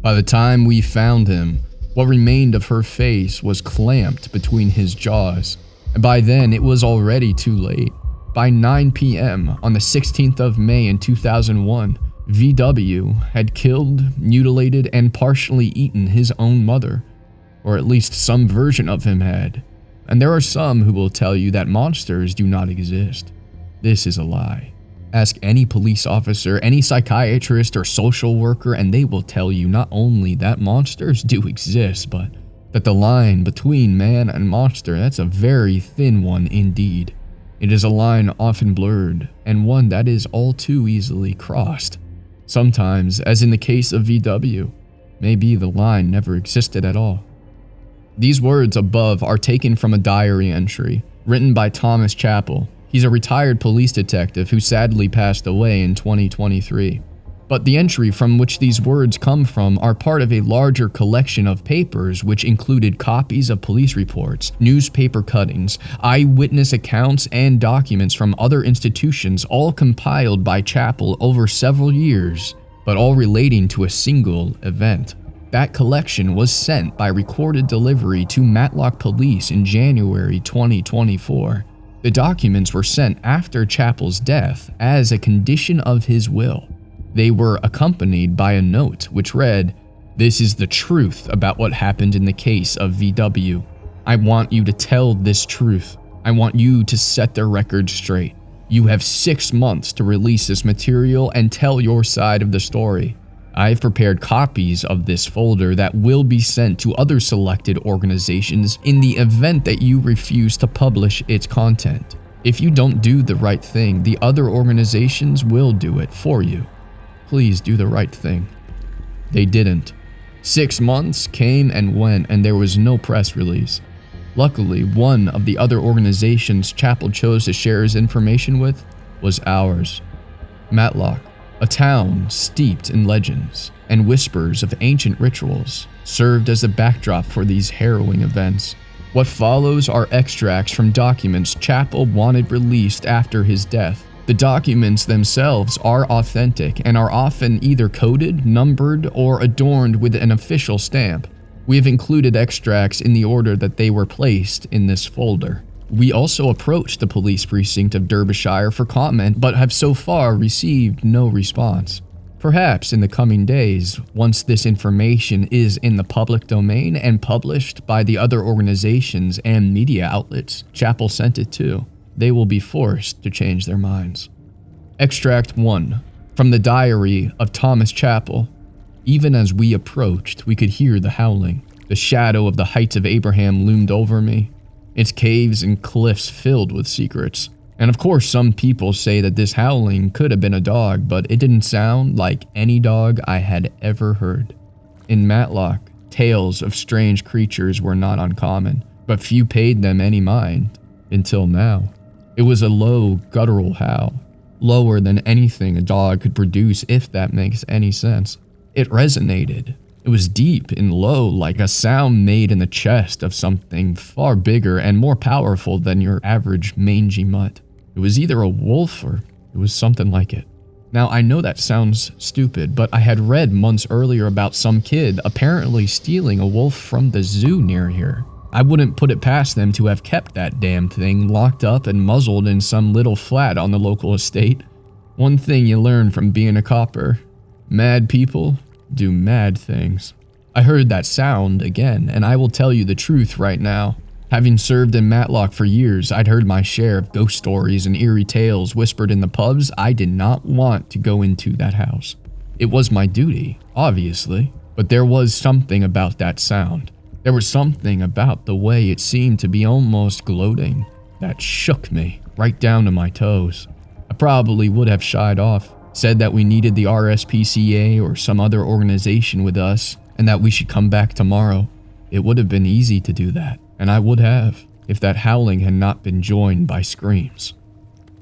By the time we found him, what remained of her face was clamped between his jaws, and by then it was already too late. By 9 p.m. on the 16th of May in 2001, VW had killed, mutilated, and partially eaten his own mother, or at least some version of him had. And there are some who will tell you that monsters do not exist. This is a lie. Ask any police officer, any psychiatrist or social worker, and they will tell you not only that monsters do exist, but that the line between man and monster, that's a very thin one indeed. It is a line often blurred, and one that is all too easily crossed. Sometimes, as in the case of VW, maybe the line never existed at all. These words above are taken from a diary entry written by Thomas Chappell. He's a retired police detective who sadly passed away in 2023. But the entry from which these words come from are part of a larger collection of papers which included copies of police reports, newspaper cuttings, eyewitness accounts, and documents from other institutions, all compiled by Chappell over several years, but all relating to a single event. That collection was sent by recorded delivery to Matlock Police in January 2024. The documents were sent after Chappell's death as a condition of his will. They were accompanied by a note which read, "This is the truth about what happened in the case of VW. I want you to tell this truth. I want you to set the record straight. You have 6 months to release this material and tell your side of the story. I've prepared copies of this folder that will be sent to other selected organizations in the event that you refuse to publish its content. If you don't do the right thing, the other organizations will do it for you. Please do the right thing." They didn't. 6 months came and went, and there was no press release. Luckily, one of the other organizations Chappell chose to share his information with was ours. Matlock, a town steeped in legends and whispers of ancient rituals, served as a backdrop for these harrowing events. What follows are extracts from documents Chappell wanted released after his death. The documents themselves are authentic and are often either coded, numbered, or adorned with an official stamp. We have included extracts in the order that they were placed in this folder. We also approached the police precinct of Derbyshire for comment, but have so far received no response. Perhaps in the coming days, once this information is in the public domain and published by the other organizations and media outlets Chappell sent it to, they will be forced to change their minds. Extract 1. From the diary of Thomas Chappell. Even as we approached, we could hear the howling. The shadow of the Heights of Abraham loomed over me, its caves and cliffs filled with secrets. And of course, some people say that this howling could have been a dog, but it didn't sound like any dog I had ever heard. In Matlock, tales of strange creatures were not uncommon, but few paid them any mind, until now. It was a low, guttural howl, lower than anything a dog could produce, if that makes any sense. It resonated. It was deep and low, like a sound made in the chest of something far bigger and more powerful than your average mangy mutt. It was either a wolf or it was something like it. Now, I know that sounds stupid, but I had read months earlier about some kid apparently stealing a wolf from the zoo near here. I wouldn't put it past them to have kept that damn thing locked up and muzzled in some little flat on the local estate. One thing you learn from being a copper: mad people do mad things. I heard that sound again, and I will tell you the truth right now. Having served in Matlock for years, I'd heard my share of ghost stories and eerie tales whispered in the pubs. I did not want to go into that house. It was my duty, obviously, but there was something about that sound. There was something about the way it seemed to be almost gloating that shook me right down to my toes. I probably would have shied off, said that we needed the RSPCA or some other organization with us, and that we should come back tomorrow. It would have been easy to do that, and I would have, if that howling had not been joined by screams.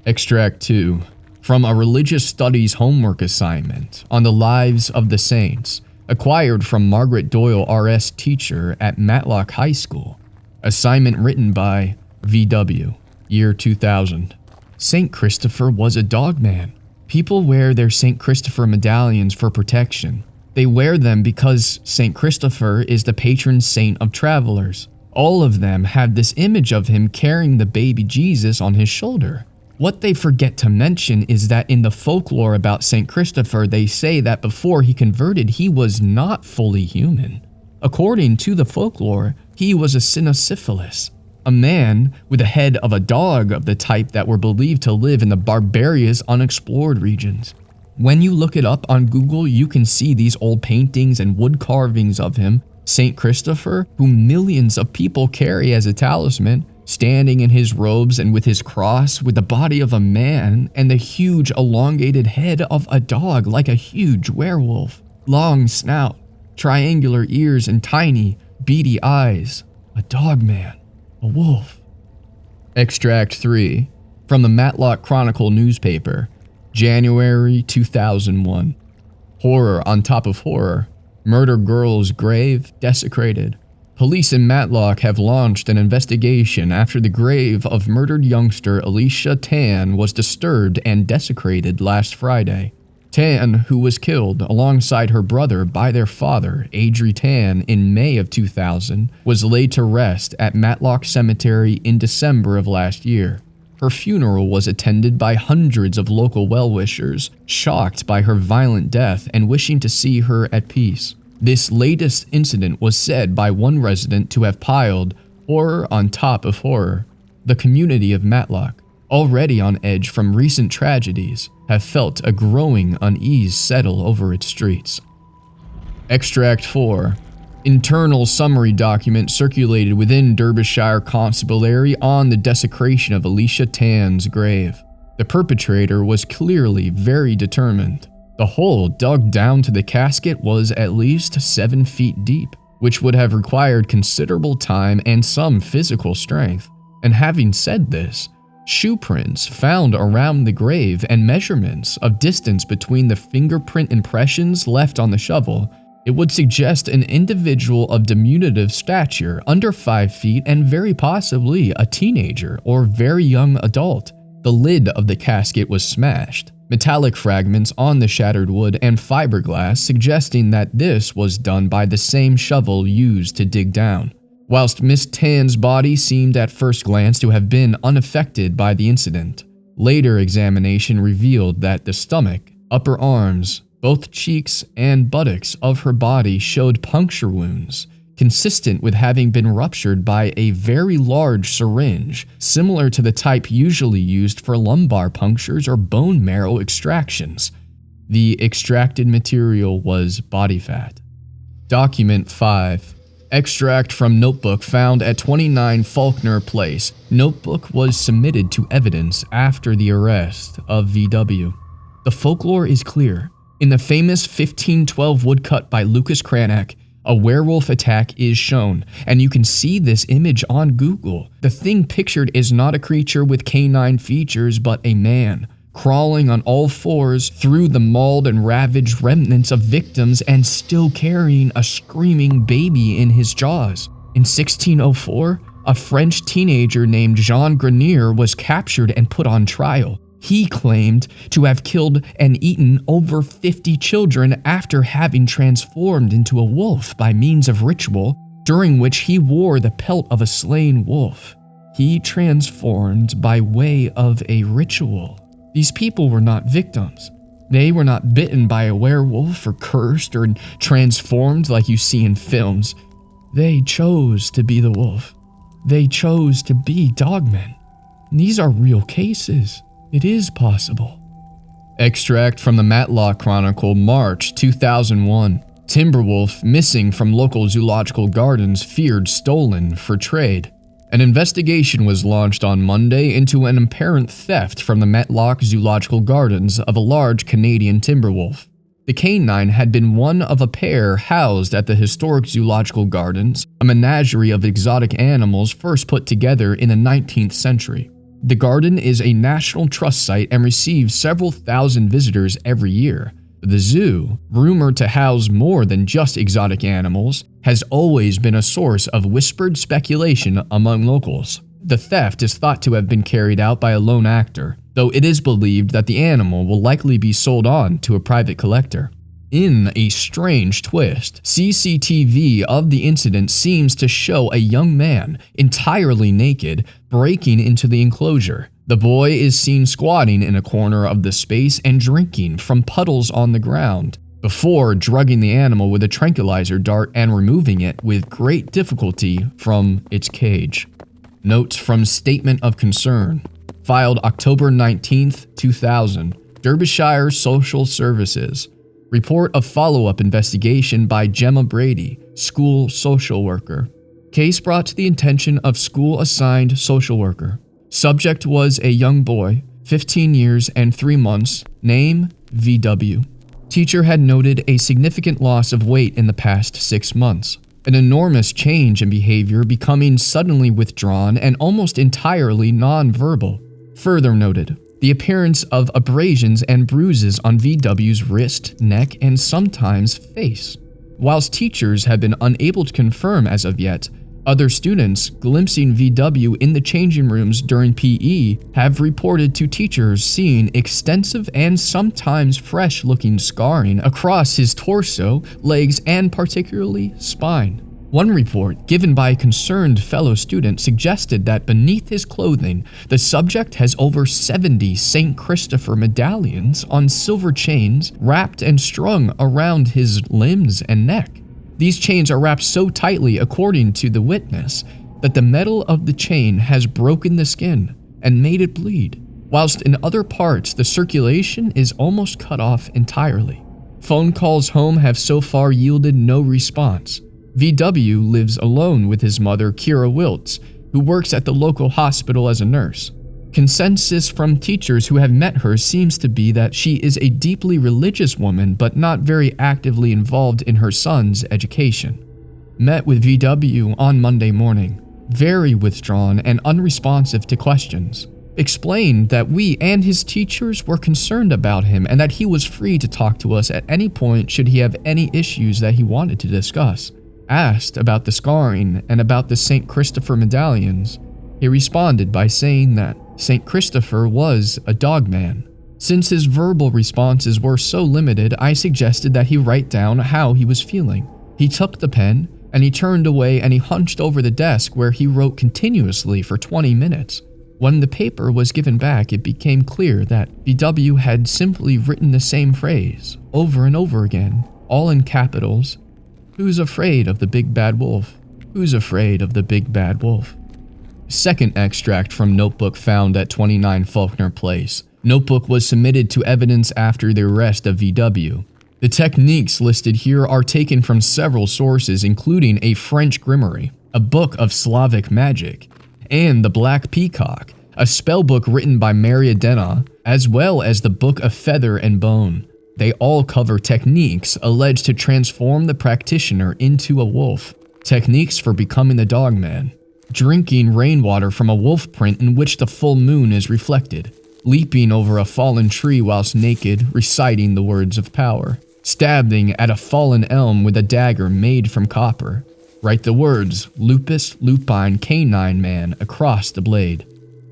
Extract 2. From a religious studies homework assignment on the lives of the saints, acquired from Margaret Doyle RS teacher at Matlock High School. Assignment written by VW, year 2000. St. Christopher was a dog man. People wear their St. Christopher medallions for protection. They wear them because St. Christopher is the patron saint of travelers. All of them have this image of him carrying the baby Jesus on his shoulder. What they forget to mention is that in the folklore about St. Christopher, they say that before he converted, he was not fully human. According to the folklore, he was a cynocephalus, a man with the head of a dog of the type that were believed to live in the barbarous, unexplored regions. When you look it up on Google, you can see these old paintings and wood carvings of him, St. Christopher, whom millions of people carry as a talisman, standing in his robes and with his cross, with the body of a man and the huge elongated head of a dog like a huge werewolf. Long snout, triangular ears and tiny, beady eyes. A dog man. A wolf. Extract 3 from the Matlock Chronicle newspaper, January 2001. Horror on top of horror. Murder girl's grave desecrated. Police in Matlock have launched an investigation after the grave of murdered youngster Alicia Tan was disturbed and desecrated last Friday. Tan, who was killed alongside her brother by their father, Adri Tan, in May of 2000, was laid to rest at Matlock Cemetery in December of last year. Her funeral was attended by hundreds of local well-wishers, shocked by her violent death and wishing to see her at peace. This latest incident was said by one resident to have piled horror on top of horror. The community of Matlock, already on edge from recent tragedies, have felt a growing unease settle over its streets. Extract 4. Internal summary document circulated within Derbyshire Constabulary on the desecration of Alicia Tan's grave. The perpetrator was clearly very determined. The hole dug down to the casket was at least 7 feet deep, which would have required considerable time and some physical strength. And having said this, shoe prints found around the grave and measurements of distance between the fingerprint impressions left on the shovel, it would suggest an individual of diminutive stature, under 5 feet, and very possibly a teenager or very young adult. The lid of the casket was smashed. Metallic fragments on the shattered wood and fiberglass suggesting that this was done by the same shovel used to dig down. Whilst Miss Tan's body seemed at first glance to have been unaffected by the incident, later examination revealed that the stomach, upper arms, both cheeks and buttocks of her body showed puncture wounds, consistent with having been ruptured by a very large syringe, similar to the type usually used for lumbar punctures or bone marrow extractions. The extracted material was body fat. Document 5. Extract from notebook found at 29 Faulkner Place. Notebook was submitted to evidence after the arrest of VW. The folklore is clear. In the famous 1512 woodcut by Lucas Cranach, a werewolf attack is shown, and you can see this image on Google. The thing pictured is not a creature with canine features, but a man, crawling on all fours through the mauled and ravaged remnants of victims and still carrying a screaming baby in his jaws. In 1604, a French teenager named Jean Grenier was captured and put on trial. He claimed to have killed and eaten over 50 children after having transformed into a wolf by means of ritual, during which he wore the pelt of a slain wolf. He transformed by way of a ritual. These people were not victims. They were not bitten by a werewolf or cursed or transformed like you see in films. They chose to be the wolf. They chose to be dogmen. These are real cases. It is possible. Extract from the Matlock Chronicle, March 2001. Timberwolf missing from local zoological gardens feared stolen for trade. An investigation was launched on Monday into an apparent theft from the Matlock Zoological Gardens of a large Canadian timberwolf. The canine had been one of a pair housed at the historic zoological gardens, a menagerie of exotic animals first put together in the 19th century. The garden is a National Trust site and receives several thousand visitors every year. The zoo, rumored to house more than just exotic animals, has always been a source of whispered speculation among locals. The theft is thought to have been carried out by a lone actor, though it is believed that the animal will likely be sold on to a private collector. In a strange twist, CCTV of the incident seems to show a young man, entirely naked, breaking into the enclosure. The boy is seen squatting in a corner of the space and drinking from puddles on the ground, before drugging the animal with a tranquilizer dart and removing it with great difficulty from its cage. Notes from Statement of Concern, filed October 19th, 2000, Derbyshire Social Services. Report of follow-up investigation by Gemma Brady, school social worker. Case brought to the attention of school-assigned social worker. Subject was a young boy, 15 years and 3 months, name VW. Teacher had noted a significant loss of weight in the past 6 months. An enormous change in behavior, becoming suddenly withdrawn and almost entirely non-verbal. Further noted, the appearance of abrasions and bruises on VW's wrist, neck, and sometimes face. Whilst teachers have been unable to confirm as of yet, other students glimpsing VW in the changing rooms during PE have reported to teachers seeing extensive and sometimes fresh-looking scarring across his torso, legs, and particularly spine. One report, given by a concerned fellow student, suggested that beneath his clothing, the subject has over 70 St. Christopher medallions on silver chains wrapped and strung around his limbs and neck. These chains are wrapped so tightly, according to the witness, that the metal of the chain has broken the skin and made it bleed, whilst in other parts the circulation is almost cut off entirely. Phone calls home have so far yielded no response. VW lives alone with his mother, Kira Wiltz, who works at the local hospital as a nurse. Consensus from teachers who have met her seems to be that she is a deeply religious woman but not very actively involved in her son's education. Met with VW on Monday morning. Very withdrawn and unresponsive to questions. Explained that we and his teachers were concerned about him and that he was free to talk to us at any point should he have any issues that he wanted to discuss. Asked about the scarring and about the St. Christopher medallions, he responded by saying that St. Christopher was a dog man. Since his verbal responses were so limited, I suggested that he write down how he was feeling. He took the pen, and he turned away and he hunched over the desk where he wrote continuously for 20 minutes. When the paper was given back, it became clear that VW had simply written the same phrase, over and over again, all in capitals. Who's afraid of the big bad wolf? Who's afraid of the big bad wolf? Second extract from notebook found at 29 Faulkner Place. Notebook was submitted to evidence after the arrest of VW. The techniques listed here are taken from several sources, including a French grimoire, a book of Slavic magic, and The Black Peacock, a spellbook written by Maria Dena, as well as the Book of Feather and Bone. They all cover techniques alleged to transform the practitioner into a wolf, techniques for becoming the dogman, drinking rainwater from a wolf print in which the full moon is reflected, leaping over a fallen tree whilst naked, reciting the words of power, stabbing at a fallen elm with a dagger made from copper, write the words lupus lupine canine man across the blade,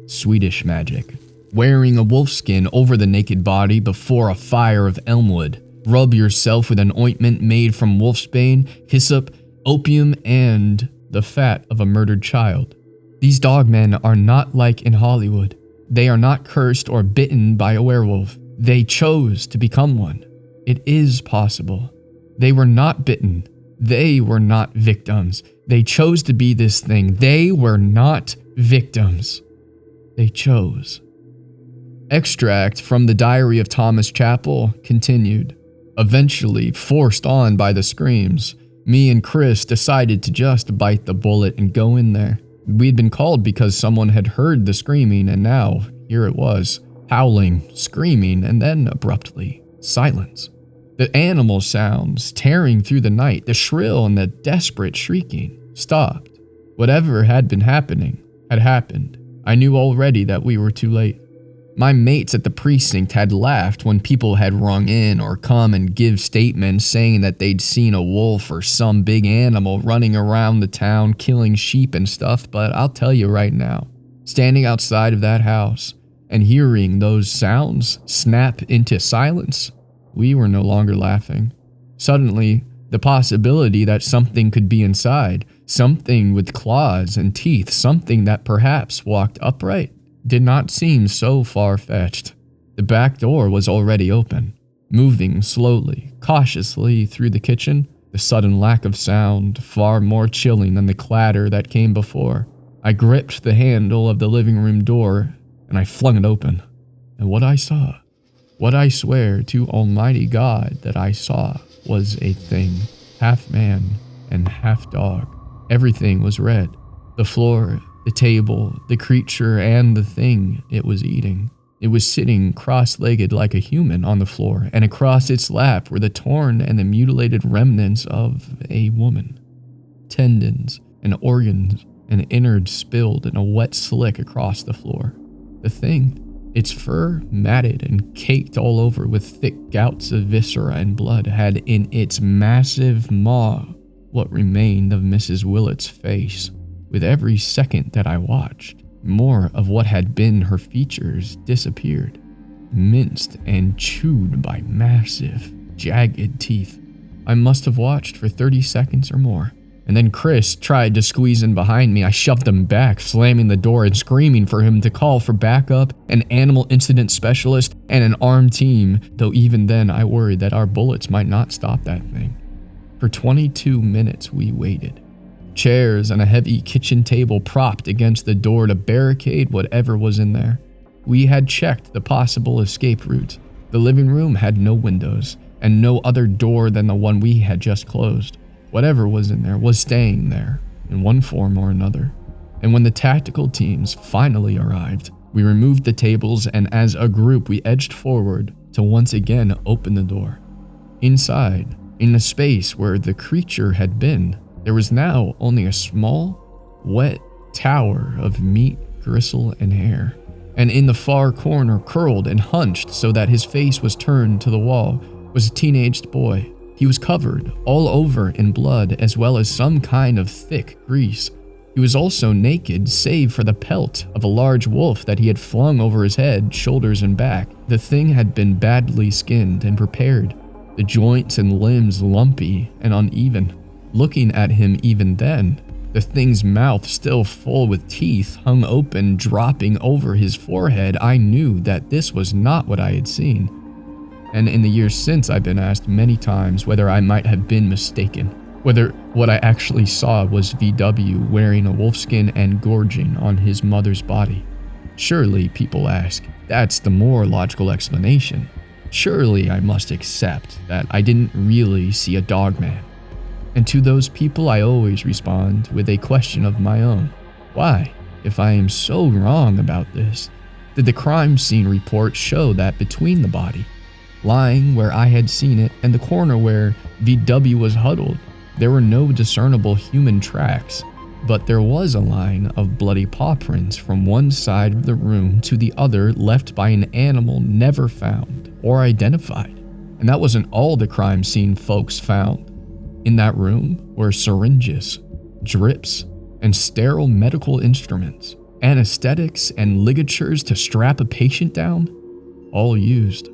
Swedish magic. Wearing a wolfskin over the naked body before a fire of elmwood. Rub yourself with an ointment made from wolfsbane, hyssop, opium, and the fat of a murdered child. These dogmen are not like in Hollywood. They are not cursed or bitten by a werewolf. They chose to become one. It is possible. They were not bitten. They were not victims. They chose to be this thing. They were not victims. They chose. Extract from the Diary of Thomas Chappell continued. Eventually, forced on by the screams, me and Chris decided to just bite the bullet and go in there. We'd been called because someone had heard the screaming, and now here it was, howling, screaming, and then abruptly, silence. The animal sounds tearing through the night, the shrill and the desperate shrieking, stopped. Whatever had been happening had happened. I knew already that we were too late. My mates at the precinct had laughed when people had rung in or come and give statements saying that they'd seen a wolf or some big animal running around the town killing sheep and stuff, but I'll tell you right now, standing outside of that house and hearing those sounds snap into silence, we were no longer laughing. Suddenly, the possibility that something could be inside, something with claws and teeth, something that perhaps walked upright, did not seem so far-fetched. The back door was already open. Moving slowly, cautiously through the kitchen, the sudden lack of sound far more chilling than the clatter that came before. I gripped the handle of the living room door and I flung it open. And what I saw, what I swear to Almighty God that I saw, was a thing, half man and half dog. Everything was red. The floor, the table, the creature, and the thing it was eating. It was sitting cross-legged like a human on the floor, and across its lap were the torn and the mutilated remnants of a woman. Tendons and organs and innards spilled in a wet slick across the floor. The thing, its fur matted and caked all over with thick gouts of viscera and blood, had in its massive maw what remained of Mrs. Willett's face. With every second that I watched, more of what had been her features disappeared, minced and chewed by massive, jagged teeth. I must have watched for 30 seconds or more, and then Chris tried to squeeze in behind me. I shoved him back, slamming the door and screaming for him to call for backup, an animal incident specialist, and an armed team, though even then I worried that our bullets might not stop that thing. For 22 minutes we waited. Chairs and a heavy kitchen table propped against the door to barricade whatever was in there. We had checked the possible escape routes. The living room had no windows, and no other door than the one we had just closed. Whatever was in there was staying there, in one form or another. And when the tactical teams finally arrived, we removed the tables, and as a group we edged forward to once again open the door. Inside, in the space where the creature had been, there was now only a small, wet tower of meat, gristle, and hair. And in the far corner, curled and hunched so that his face was turned to the wall, was a teenaged boy. He was covered all over in blood as well as some kind of thick grease. He was also naked save for the pelt of a large wolf that he had flung over his head, shoulders, and back. The thing had been badly skinned and prepared, the joints and limbs lumpy and uneven. Looking at him even then, the thing's mouth still full with teeth hung open, dropping over his forehead, I knew that this was not what I had seen. And in the years since, I've been asked many times whether I might have been mistaken, whether what I actually saw was VW wearing a wolfskin and gorging on his mother's body. Surely, people ask, that's the more logical explanation. Surely I must accept that I didn't really see a dogman. And to those people I always respond with a question of my own. Why, if I am so wrong about this, did the crime scene report show that between the body, lying where I had seen it, and the corner where VW was huddled, there were no discernible human tracks, but there was a line of bloody paw prints from one side of the room to the other left by an animal never found or identified. And that wasn't all the crime scene folks found. In that room were syringes, drips, and sterile medical instruments, anesthetics and ligatures to strap a patient down, all used.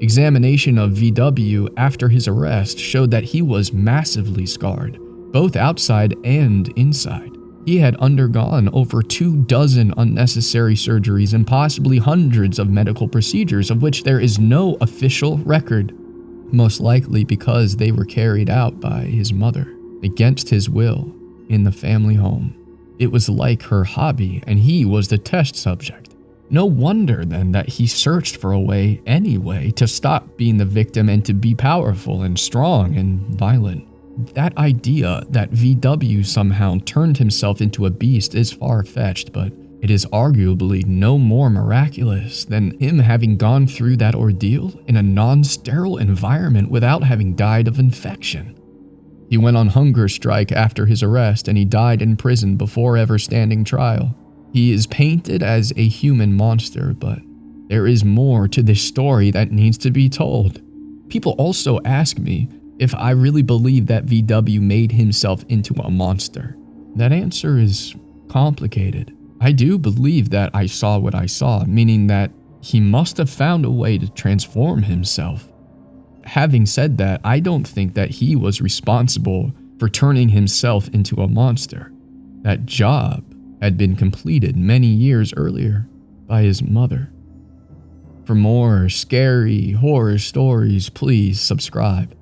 Examination of VW after his arrest showed that he was massively scarred, both outside and inside. He had undergone over 24 unnecessary surgeries and possibly hundreds of medical procedures of which there is no official record. Most likely because they were carried out by his mother, against his will, in the family home. It was like her hobby, and he was the test subject. No wonder then that he searched for a way anyway to stop being the victim and to be powerful and strong and violent. That idea that VW somehow turned himself into a beast is far-fetched, but it is arguably no more miraculous than him having gone through that ordeal in a non-sterile environment without having died of infection. He went on hunger strike after his arrest, and he died in prison before ever standing trial. He is painted as a human monster, but there is more to this story that needs to be told. People also ask me if I really believe that VW made himself into a monster. That answer is complicated. I do believe that I saw what I saw, meaning that he must have found a way to transform himself. having said that, I don't think that he was responsible for turning himself into a monster. That job had been completed many years earlier by his mother. For more scary horror stories, please subscribe.